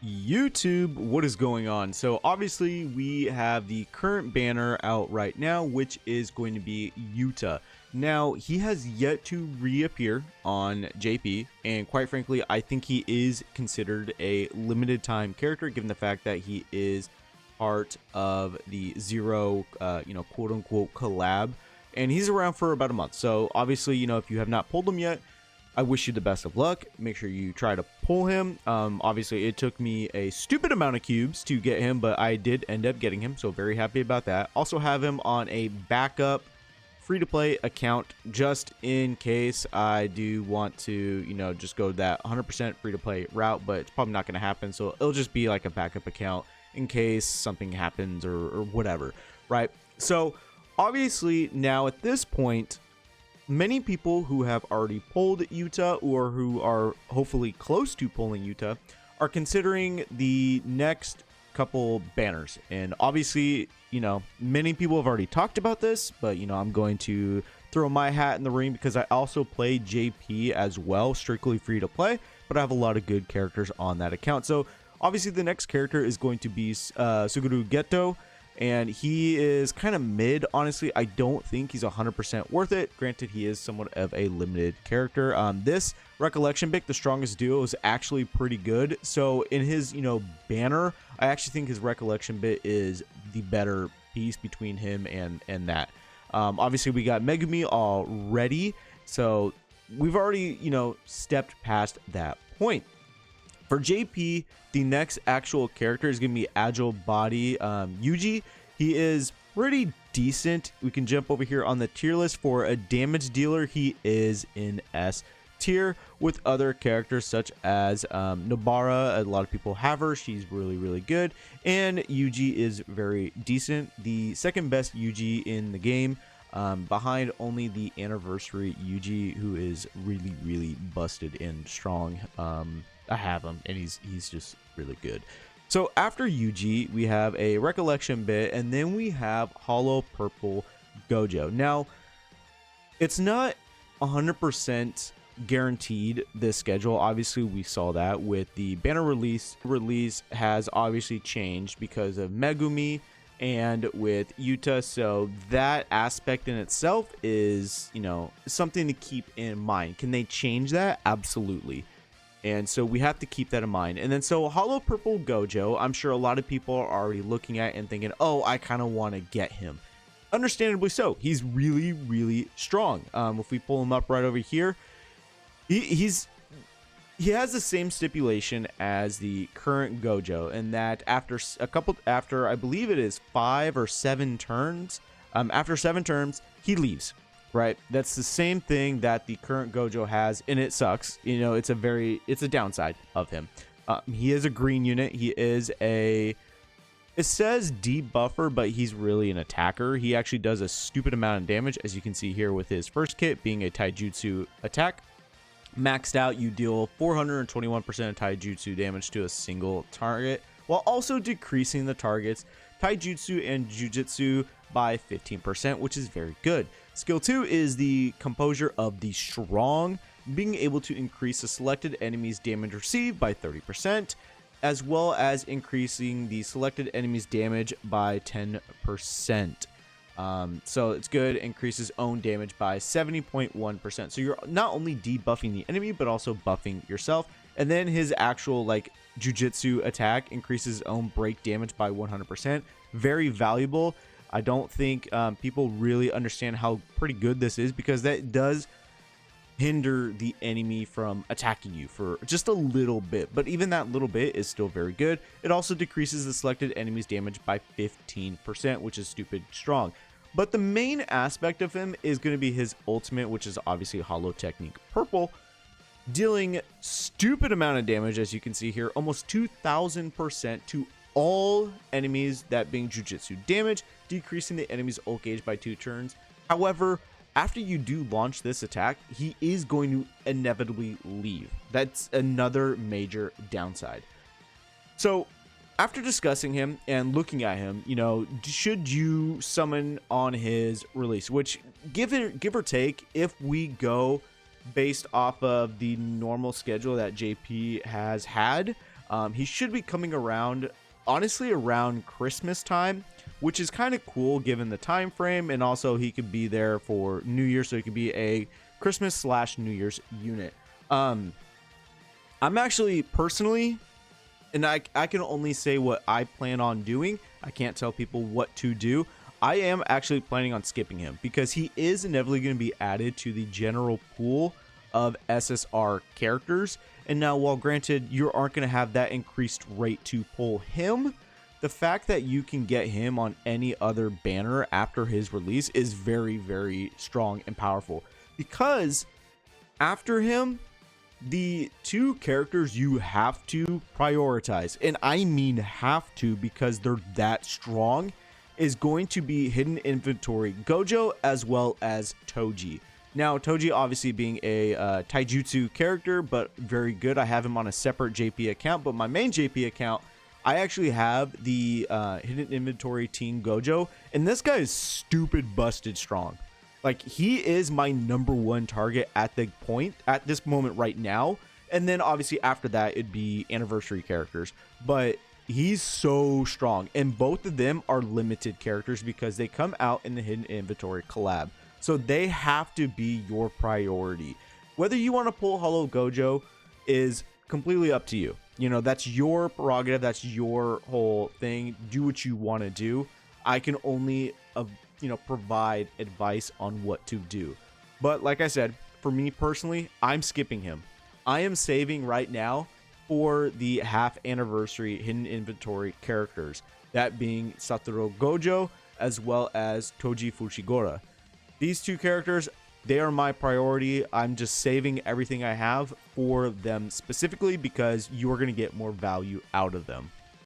YouTube, what is going on? So obviously we have the current banner out right now, which is going to be Yuta. Now he has yet to reappear on JP, and quite frankly I think he is considered a limited time character given the fact that he is part of the Zero quote unquote collab, and he's around for about a month. So obviously, if you have not pulled him yet, I wish you the best of luck. Make sure you try to pull him. Obviously, it took me a stupid amount of cubes to get him, but I did end up getting him, so very happy about that. Also have him on a backup free-to-play account just in case I do want to, just go that 100% free-to-play route, but it's probably not going to happen, so it'll just be like a backup account in case something happens or whatever, right? So, obviously, now at this point, many people who have already pulled Yuta or who are hopefully close to pulling Yuta are considering the next couple banners. And obviously, many people have already talked about this, but I'm going to throw my hat in the ring because I also play JP as well, strictly free to play, but I have a lot of good characters on that account. So obviously the next character is going to be Suguru Geto. And he is kind of mid. Honestly, I don't think he's 100% worth it. Granted, he is somewhat of a limited character. This Recollection pick, the strongest duo, is actually pretty good. So in his, banner, I actually think his Recollection bit is the better piece between him and that. Obviously, we got Megumi already. So we've already, stepped past that point. For JP, the next actual character is going to be Agile Body Yuji. He is pretty decent. We can jump over here on the tier list. For a damage dealer, he is in S tier, with other characters such as Nobara. A lot of people have her. She's really, really good. And Yuji is very decent. The second best Yuji in the game, behind only the anniversary Yuji, who is really, really busted and strong. I have him, and he's just really good. So after Yuji, we have a Recollection bit, and then we have Hollow Purple Gojo. Now, it's not 100% guaranteed, this schedule. Obviously, we saw that with the banner release. Release has obviously changed because of Megumi and with Yuta, so that aspect in itself is, something to keep in mind. Can they change that? Absolutely. And so we have to keep that in mind. And then so Hollow Purple Gojo, I'm sure a lot of people are already looking at and thinking, oh, I kind of want to get him. Understandably so. He's really, really strong. If we pull him up right over here, he has the same stipulation as the current Gojo, and that after I believe it is 5 or 7 turns, after 7 turns, he leaves. Right, that's the same thing that the current Gojo has, and it sucks. It's a downside of him. He is a green unit. He is it says debuffer, but he's really an attacker. He actually does a stupid amount of damage, as you can see here with his first kit being a taijutsu attack. Maxed out, you deal 421% of taijutsu damage to a single target, while also decreasing the target's taijutsu and jujutsu by 15%, which is very good. Skill 2 is the Composure of the Strong, being able to increase the selected enemy's damage received by 30%, as well as increasing the selected enemy's damage by 10%. So it's good. Increases own damage by 70.1%. So you're not only debuffing the enemy, but also buffing yourself. And then his actual Jujutsu attack increases own break damage by 100%. Very valuable. I don't think people really understand how pretty good this is, because that does hinder the enemy from attacking you for just a little bit, but even that little bit is still very good. It also decreases the selected enemy's damage by 15%, which is stupid strong. But the main aspect of him is going to be his ultimate, which is obviously Hollow Technique Purple, dealing stupid amount of damage, as you can see here, almost 2,000% to all enemies, that being Jujutsu damage, decreasing the enemy's ult gauge by 2 turns. However, after you do launch this attack, he is going to inevitably leave. That's another major downside. So after discussing him and looking at him, should you summon on his release, which give or take, if we go based off of the normal schedule that JP has had, He should be coming around, honestly, around Christmas time, which is kind of cool given the time frame, and also he could be there for New Year, so he could be a Christmas / New Year's unit. I'm actually personally, and I can only say what I plan on doing. I can't tell people what to do. I am actually planning on skipping him because he is inevitably going to be added to the general pool of SSR characters. And now, while granted you aren't going to have that increased rate to pull him, the fact that you can get him on any other banner after his release is very, very strong and powerful. Because after him, the two characters you have to prioritize, and I mean have to because they're that strong, is going to be Hidden Inventory Gojo as well as Toji. Now, Toji obviously being a taijutsu character, but very good. I have him on a separate JP account, but my main JP account, I actually have the Hidden Inventory Teen Gojo, and this guy is stupid busted strong. Like, he is my #1 target at this moment right now. And then obviously after that, it'd be anniversary characters. But he's so strong. And both of them are limited characters because they come out in the Hidden Inventory collab. So they have to be your priority. Whether you want to pull Hollow Gojo is completely up to you. You know, that's your prerogative. That's your whole thing. Do what you want to do. I can only provide advice on what to do. But like I said, for me personally, I'm skipping him. I am saving right now for the half anniversary Hidden Inventory characters, that being Satoru Gojo as well as Toji Fushiguro. These two characters, they are my priority. I'm just saving everything I have for them specifically because you are going to get more value out of them.